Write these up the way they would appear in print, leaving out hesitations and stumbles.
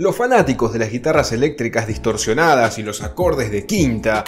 Los fanáticos de las guitarras eléctricas distorsionadas y los acordes de quinta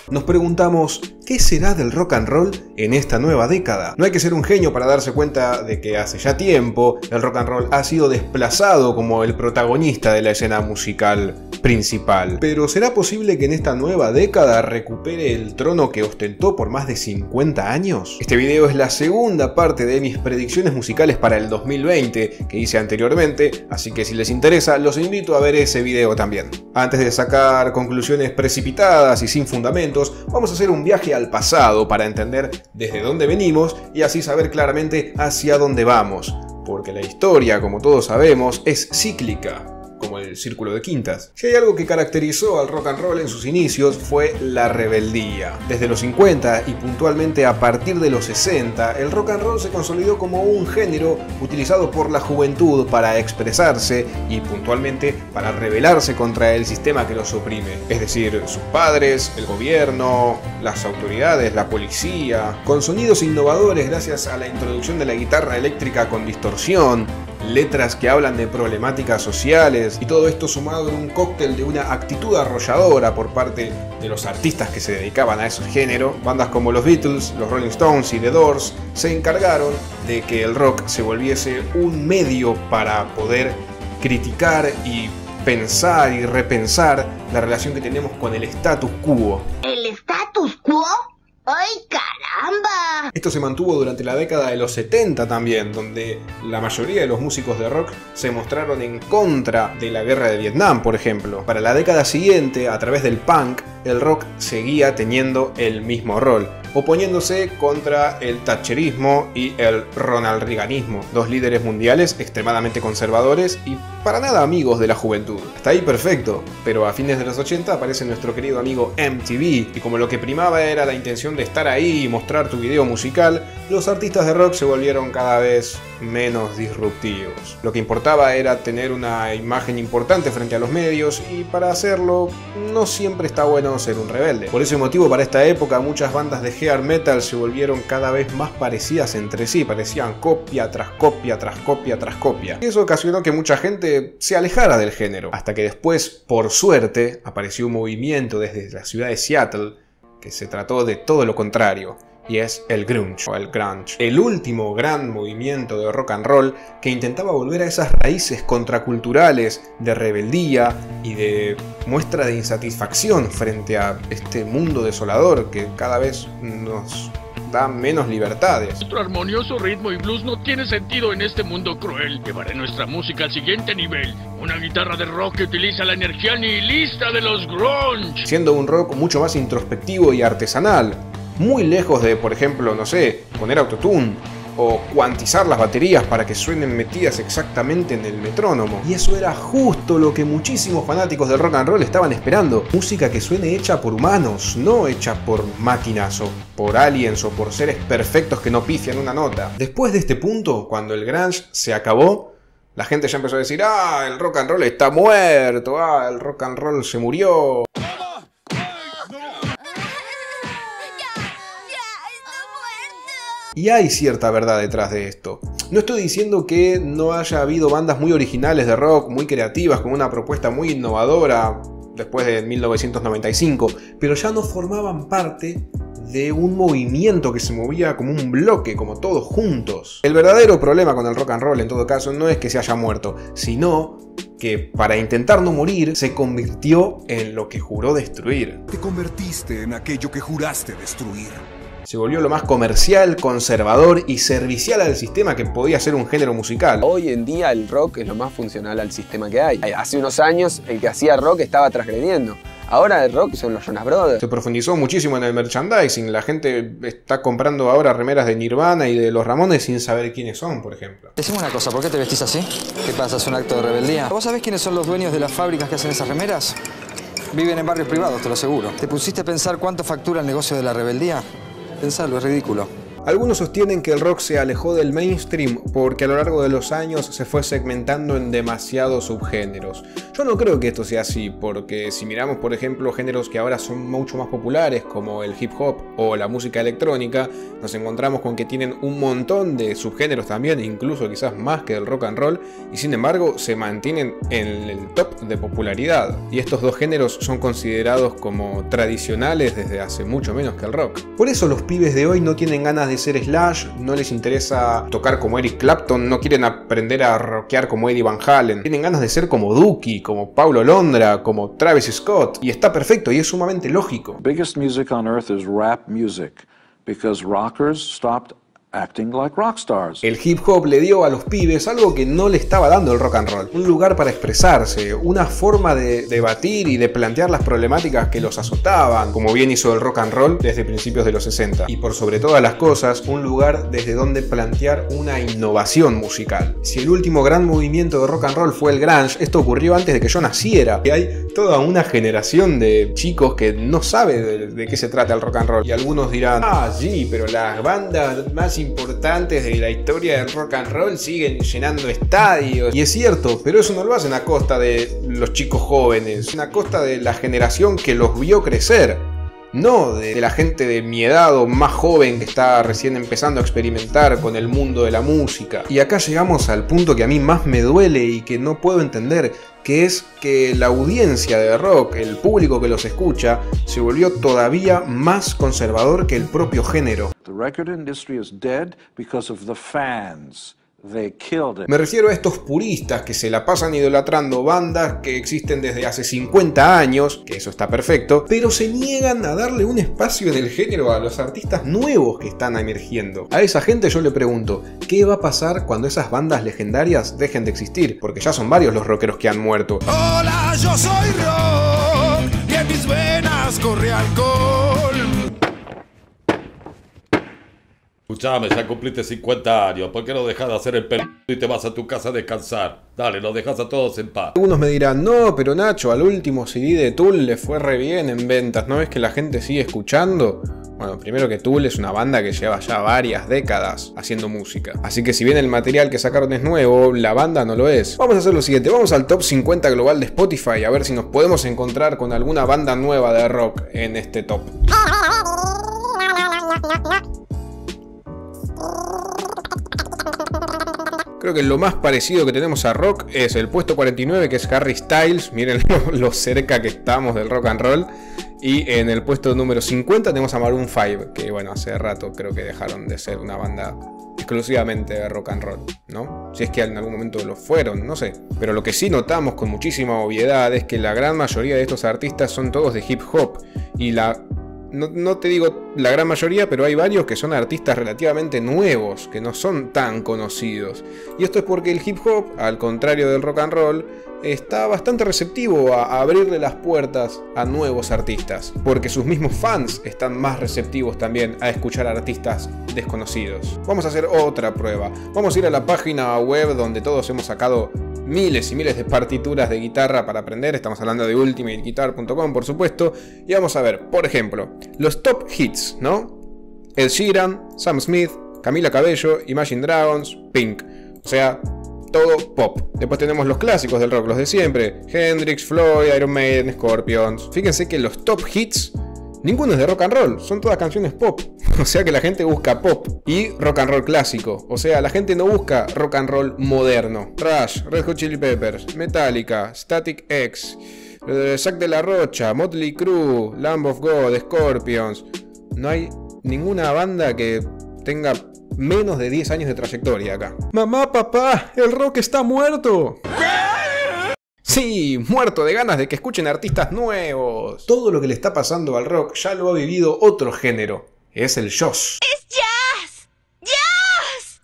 nos preguntamos, ¿qué será del rock and roll en esta nueva década? No hay que ser un genio para darse cuenta de que hace ya tiempo el rock and roll ha sido desplazado como el protagonista de la escena musical principal. Pero ¿será posible que en esta nueva década recupere el trono que ostentó por más de 50 años? Este video es la segunda parte de mis predicciones musicales para el 2020 que hice anteriormente, así que si les interesa los invito a ver ese video también. Antes de sacar conclusiones precipitadas y sin fundamentos, vamos a hacer un viaje al pasado para entender desde dónde venimos y así saber claramente hacia dónde vamos, porque la historia, como todos sabemos, es cíclica, como el círculo de quintas. Si hay algo que caracterizó al rock and roll en sus inicios fue la rebeldía. Desde los 50 y puntualmente a partir de los 60, el rock and roll se consolidó como un género utilizado por la juventud para expresarse y puntualmente para rebelarse contra el sistema que los oprime. Es decir, sus padres, el gobierno, las autoridades, la policía, con sonidos innovadores gracias a la introducción de la guitarra eléctrica con distorsión, letras que hablan de problemáticas sociales y todo esto sumado en un cóctel de una actitud arrolladora por parte de los artistas que se dedicaban a ese género. Bandas como los Beatles, los Rolling Stones y The Doors se encargaron de que el rock se volviese un medio para poder criticar y pensar y repensar la relación que tenemos con el status quo. ¿El status quo? ¡Ay, caramba! Esto se mantuvo durante la década de los 70 también, donde la mayoría de los músicos de rock se mostraron en contra de la guerra de Vietnam, por ejemplo. Para la década siguiente, a través del punk, el rock seguía teniendo el mismo rol, oponiéndose contra el thatcherismo y el Ronald Reaganismo, dos líderes mundiales extremadamente conservadores y para nada amigos de la juventud. Hasta ahí perfecto, pero a fines de los 80 aparece nuestro querido amigo MTV, y como lo que primaba era la intención de estar ahí y mostrar tu video musical, los artistas de rock se volvieron cada vez menos disruptivos. Lo que importaba era tener una imagen importante frente a los medios, y para hacerlo no siempre está bueno ser un rebelde. Por ese motivo, para esta época muchas bandas de hair metal se volvieron cada vez más parecidas entre sí, parecían copia tras copia tras copia tras copia. Y eso ocasionó que mucha gente se alejara del género, hasta que después, por suerte, apareció un movimiento desde la ciudad de Seattle que se trató de todo lo contrario, y es el grunge o el grunge, el último gran movimiento de rock and roll que intentaba volver a esas raíces contraculturales de rebeldía y de muestra de insatisfacción frente a este mundo desolador que cada vez nos da menos libertades. Nuestro armonioso ritmo y blues no tiene sentido en este mundo cruel. Llevaré nuestra música al siguiente nivel. Una guitarra de rock que utiliza la energía nihilista de los grunge. Siendo un rock mucho más introspectivo y artesanal, muy lejos de, por ejemplo, no sé, poner autotune o cuantizar las baterías para que suenen metidas exactamente en el metrónomo. Y eso era justo lo que muchísimos fanáticos del rock and roll estaban esperando. Música que suene hecha por humanos, no hecha por máquinas o por aliens o por seres perfectos que no pifian una nota. Después de este punto, cuando el grunge se acabó, la gente ya empezó a decir: ¡ah, el rock and roll está muerto! ¡Ah, el rock and roll se murió! Y hay cierta verdad detrás de esto. No estoy diciendo que no haya habido bandas muy originales de rock, muy creativas, con una propuesta muy innovadora después de 1995, pero ya no formaban parte de un movimiento que se movía como un bloque, como todos juntos. El verdadero problema con el rock and roll, en todo caso, no es que se haya muerto, sino que para intentar no morir se convirtió en lo que juró destruir. Te convertiste en aquello que juraste destruir. Se volvió lo más comercial, conservador y servicial al sistema que podía ser un género musical. Hoy en día el rock es lo más funcional al sistema que hay. Hace unos años el que hacía rock estaba transgrediendo. Ahora el rock son los Jonas Brothers. Se profundizó muchísimo en el merchandising. La gente está comprando ahora remeras de Nirvana y de los Ramones sin saber quiénes son, por ejemplo. Decime una cosa, ¿por qué te vestís así? ¿Qué pasa? ¿Es un acto de rebeldía? ¿Vos sabés quiénes son los dueños de las fábricas que hacen esas remeras? Viven en barrios privados, te lo aseguro. ¿Te pusiste a pensar cuánto factura el negocio de la rebeldía? Pensalo, es ridículo. Algunos sostienen que el rock se alejó del mainstream porque a lo largo de los años se fue segmentando en demasiados subgéneros. Yo no creo que esto sea así, porque si miramos por ejemplo géneros que ahora son mucho más populares como el hip hop o la música electrónica, nos encontramos con que tienen un montón de subgéneros también, incluso quizás más que el rock and roll, y sin embargo se mantienen en el top de popularidad. Y estos dos géneros son considerados como tradicionales desde hace mucho menos que el rock. Por eso los pibes de hoy no tienen ganas de ser Slash, no les interesa tocar como Eric Clapton, no quieren aprender a rockear como Eddie Van Halen, tienen ganas de ser como Dookie, como Paulo Londra, como Travis Scott, y está perfecto y es sumamente lógico. The biggest music on earth is rap music because rockers stopped acting like rock stars. El hip hop le dio a los pibes algo que no le estaba dando el rock and roll, un lugar para expresarse, una forma de debatir y de plantear las problemáticas que los azotaban, como bien hizo el rock and roll desde principios de los 60, y por sobre todas las cosas, un lugar desde donde plantear una innovación musical. Si el último gran movimiento de rock and roll fue el grunge, esto ocurrió antes de que yo naciera, y hay toda una generación de chicos que no sabe de qué se trata el rock and roll, y algunos dirán, sí, pero las bandas más importantes de la historia del rock and roll siguen llenando estadios. Y es cierto, pero eso no lo hacen a costa de los chicos jóvenes, a costa de la generación que los vio crecer. No de la gente de mi edad o más joven que está recién empezando a experimentar con el mundo de la música. Y acá llegamos al punto que a mí más me duele y que no puedo entender, que es que la audiencia de rock, el público que los escucha, se volvió todavía más conservador que el propio género. The record industry is dead because of the fans. They killed it. Me refiero a estos puristas que se la pasan idolatrando bandas que existen desde hace 50 años, que eso está perfecto, pero se niegan a darle un espacio en el género a los artistas nuevos que están emergiendo. A esa gente yo le pregunto, ¿qué va a pasar cuando esas bandas legendarias dejen de existir? Porque ya son varios los rockeros que han muerto. Hola, yo soy rock y en mis venas corre alcohol. Escuchame, ya cumpliste 50 años, ¿por qué no dejas de hacer el peludo y te vas a tu casa a descansar? Dale, los dejas a todos en paz. Algunos me dirán, no, pero Nacho, al último CD de Tool le fue re bien en ventas, ¿no ves que la gente sigue escuchando? Bueno, primero que Tool es una banda que lleva ya varias décadas haciendo música. Así que si bien el material que sacaron es nuevo, la banda no lo es. Vamos a hacer lo siguiente, vamos al top 50 global de Spotify a ver si nos podemos encontrar con alguna banda nueva de rock en este top. Creo que lo más parecido que tenemos a rock es el puesto 49, que es Harry Styles. Miren lo cerca que estamos del rock and roll. Y en el puesto número 50 tenemos a Maroon 5, que bueno, hace rato creo que dejaron de ser una banda exclusivamente de rock and roll, ¿no? Si es que en algún momento lo fueron, no sé. Pero lo que sí notamos con muchísima obviedad es que la gran mayoría de estos artistas son todos de hip hop. Y no te digo la gran mayoría, pero hay varios que son artistas relativamente nuevos, que no son tan conocidos. Y esto es porque el hip hop, al contrario del rock and roll, está bastante receptivo a abrirle las puertas a nuevos artistas, porque sus mismos fans están más receptivos también a escuchar a artistas desconocidos. Vamos a hacer otra prueba. Vamos a ir a la página web donde todos hemos sacado miles y miles de partituras de guitarra para aprender. Estamos hablando de ultimateguitar.com, por supuesto. Y vamos a ver, por ejemplo, los top hits, ¿no? Ed Sheeran, Sam Smith, Camila Cabello, Imagine Dragons, Pink. O sea, todo pop. Después tenemos los clásicos del rock, los de siempre. Hendrix, Floyd, Iron Maiden, Scorpions. Fíjense que los top hits, ninguno es de rock and roll, son todas canciones pop. O sea que la gente busca pop y rock and roll clásico. O sea, la gente no busca rock and roll moderno. Rush, Red Hot Chili Peppers, Metallica, Static X, Zack de la Rocha, Motley Crue, Lamb of God, Scorpions. No hay ninguna banda que tenga menos de 10 años de trayectoria acá. Mamá, papá, el rock está muerto. Sí, muerto de ganas de que escuchen artistas nuevos. Todo lo que le está pasando al rock ya lo ha vivido otro género. Es el jazz. ¡Es jazz! ¡Jazz!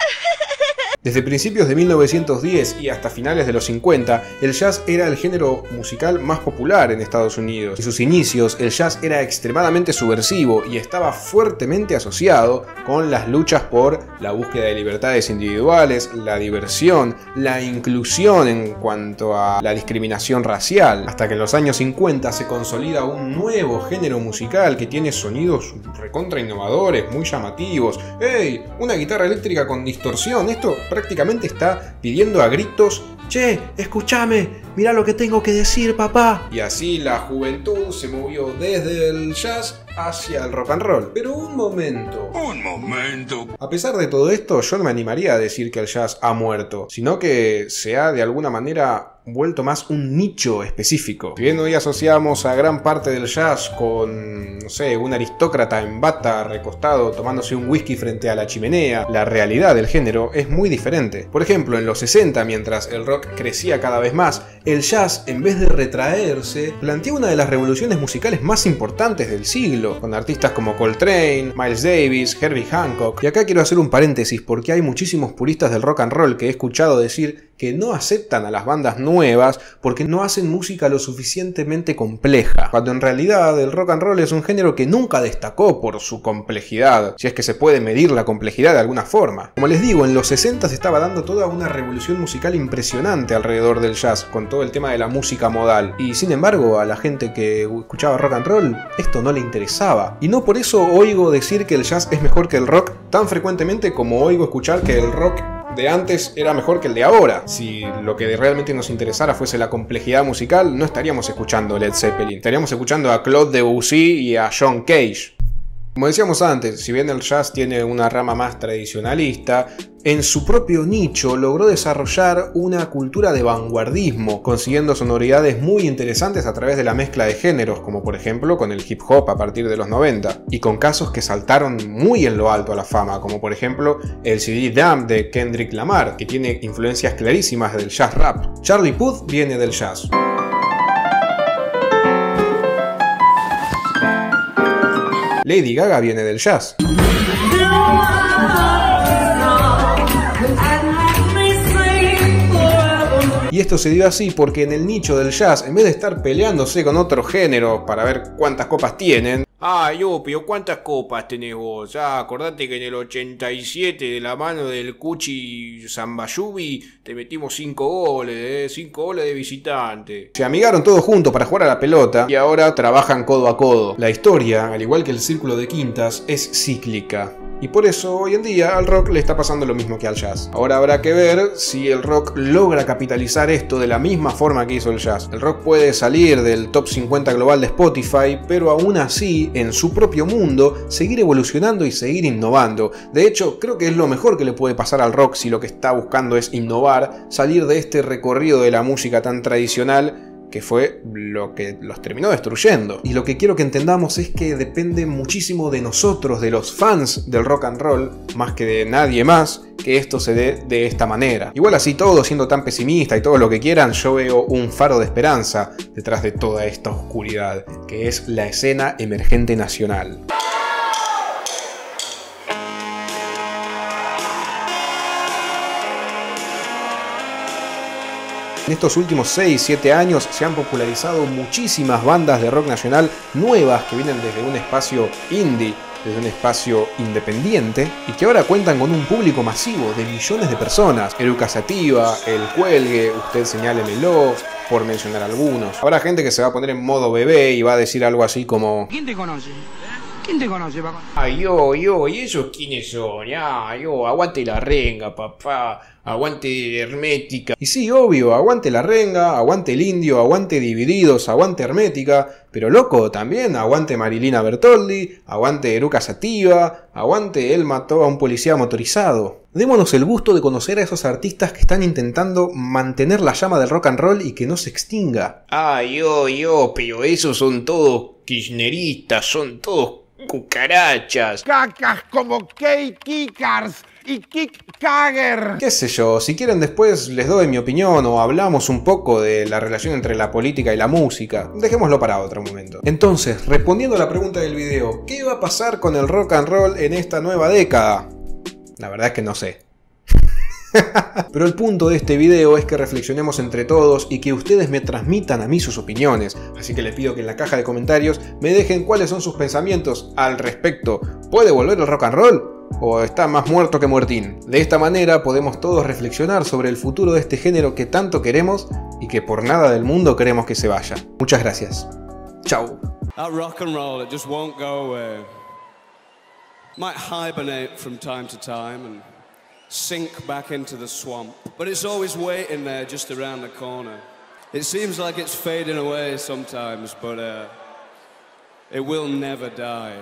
Desde principios de 1910 y hasta finales de los 50, el jazz era el género musical más popular en Estados Unidos. En sus inicios, el jazz era extremadamente subversivo y estaba fuertemente asociado con las luchas por la búsqueda de libertades individuales, la diversión, la inclusión en cuanto a la discriminación racial, hasta que en los años 50 se consolida un nuevo género musical que tiene sonidos recontra innovadores, muy llamativos. ¡Ey! Una guitarra eléctrica con distorsión. Esto prácticamente está pidiendo a gritos: ¡che! ¡Escúchame! ¡Mirá lo que tengo que decir, papá! Y así la juventud se movió desde el jazz hacia el rock and roll. Pero un momento. A pesar de todo esto, yo no me animaría a decir que el jazz ha muerto, sino que se ha de alguna manera vuelto más un nicho específico. Si bien hoy asociamos a gran parte del jazz con, no sé, un aristócrata en bata recostado tomándose un whisky frente a la chimenea, la realidad del género es muy diferente. Por ejemplo, en los 60, mientras el rock crecía cada vez más, el jazz, en vez de retraerse, planteó una de las revoluciones musicales más importantes del siglo, con artistas como Coltrane, Miles Davis, Herbie Hancock. Y acá quiero hacer un paréntesis porque hay muchísimos puristas del rock and roll que he escuchado decir que no aceptan a las bandas nuevas porque no hacen música lo suficientemente compleja, cuando en realidad el rock and roll es un género que nunca destacó por su complejidad, si es que se puede medir la complejidad de alguna forma. Como les digo, en los 60 se estaba dando toda una revolución musical impresionante alrededor del jazz, con todo el tema de la música modal, y sin embargo a la gente que escuchaba rock and roll esto no le interesaba, y no por eso oigo decir que el jazz es mejor que el rock tan frecuentemente como oigo escuchar que el rock de antes era mejor que el de ahora. Si lo que realmente nos interesara fuese la complejidad musical, no estaríamos escuchando Led Zeppelin, estaríamos escuchando a Claude Debussy y a John Cage. Como decíamos antes, si bien el jazz tiene una rama más tradicionalista, en su propio nicho logró desarrollar una cultura de vanguardismo, consiguiendo sonoridades muy interesantes a través de la mezcla de géneros, como por ejemplo con el hip hop a partir de los 90, y con casos que saltaron muy en lo alto a la fama, como por ejemplo el CD Damn de Kendrick Lamar, que tiene influencias clarísimas del jazz rap. Charlie Puth viene del jazz. Lady Gaga viene del jazz. Y esto se dio así porque en el nicho del jazz, en vez de estar peleándose con otro género para ver cuántas copas tienen... Ay, Opio, ¿cuántas copas tenés vos? Acordate que en el 87, de la mano del Cuchi Zambayubi, te metimos 5 goles, 5 goles de visitante. Se amigaron todos juntos para jugar a la pelota y ahora trabajan codo a codo. La historia, al igual que el círculo de quintas, es cíclica. Y por eso hoy en día al rock le está pasando lo mismo que al jazz. Ahora habrá que ver si el rock logra capitalizar esto de la misma forma que hizo el jazz. El rock puede salir del top 50 global de Spotify, pero aún así, en su propio mundo, seguir evolucionando y seguir innovando. De hecho, creo que es lo mejor que le puede pasar al rock si lo que está buscando es innovar, salir de este recorrido de la música tan tradicional que fue lo que los terminó destruyendo. Y lo que quiero que entendamos es que depende muchísimo de nosotros, de los fans del rock and roll, más que de nadie más, que esto se dé de esta manera. Igual así todo, siendo tan pesimista y todo lo que quieran, yo veo un faro de esperanza detrás de toda esta oscuridad, que es la escena emergente nacional. En estos últimos 6-7 años se han popularizado muchísimas bandas de rock nacional nuevas que vienen desde un espacio indie, desde un espacio independiente y que ahora cuentan con un público masivo de millones de personas. Eruca Sativa, El Cuelgue, Usted Señálemelo, por mencionar algunos. Habrá gente que se va a poner en modo bebé y va a decir algo así como: ¿quién te conoce? ¿Quién te conoce, papá? Ay, yo, ¿y ellos quiénes son? Aguante la renga, papá. Aguante Hermética. Y sí, obvio, aguante la renga, aguante el indio, aguante Divididos, aguante Hermética. Pero loco, también aguante Marilina Bertoldi, aguante Eruca Sativa, aguante Él mató a un policía motorizado. Démonos el gusto de conocer a esos artistas que están intentando mantener la llama del rock and roll y que no se extinga. Pero esos son todos kirchneristas, son todos cucarachas. Cacas como Kate Kickers y Kick Kager. Qué sé yo, si quieren después les doy mi opinión o hablamos un poco de la relación entre la política y la música. Dejémoslo para otro momento. Entonces, respondiendo a la pregunta del video, ¿qué va a pasar con el rock and roll en esta nueva década? La verdad es que no sé. Pero el punto de este video es que reflexionemos entre todos y que ustedes me transmitan a mí sus opiniones. Así que les pido que en la caja de comentarios me dejen cuáles son sus pensamientos al respecto. ¿Puede volver el rock and roll? ¿O está más muerto que muertín? De esta manera podemos todos reflexionar sobre el futuro de este género que tanto queremos y que por nada del mundo queremos que se vaya. Muchas gracias. Chau. That rock and roll, it just won't go away. Might hibernate from time to time and sink back into the swamp, but it's always waiting there just around the corner. It seems like it's fading away sometimes, but it will never die.